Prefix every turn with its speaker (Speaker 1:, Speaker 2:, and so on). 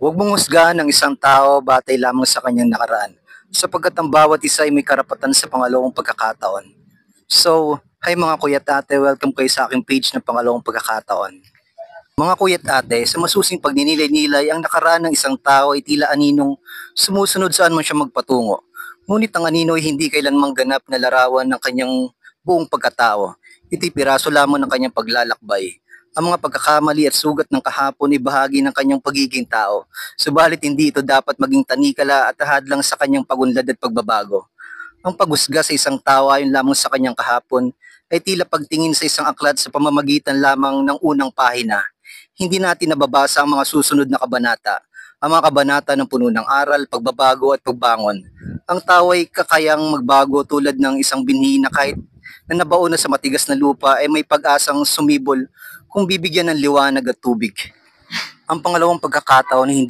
Speaker 1: Huwag mong husgahan ang isang tao batay lamang sa kanyang nakaraan, sapagkat ang bawat isa ay may karapatan sa pangalawang pagkakataon. So, hi mga kuya at ate, welcome kayo sa aking page na pangalawang pagkakataon. Mga kuya at ate, sa masusing pagninilay-nilay, ang nakaraan ng isang tao ay tila aninong sumusunod saan man siya magpatungo. Ngunit ang anino ay hindi kailanmang ganap na larawan ng kanyang buong pagkatao. Ito'y piraso lamang ng kanyang paglalakbay. Ang mga pagkakamali at sugat ng kahapon ay bahagi ng kanyang pagiging tao. Subalit hindi ito dapat maging tanikala at hadlang sa kanyang pagunlad at pagbabago. Ang paghusga sa isang tao ayon lamang sa kanyang kahapon ay tila pagtingin sa isang aklat sa pamamagitan lamang ng unang pahina. Hindi natin nababasa ang mga susunod na kabanata. Ang mga kabanata ng puno ng aral, pagbabago at pagbangon. Ang tao ay kakayang magbago tulad ng isang binhi na kahit na nabaon na sa matigas na lupa ay may pag-asang sumibol kung bibigyan ng liwanag at tubig. Ang pangalawang pagkakataon ay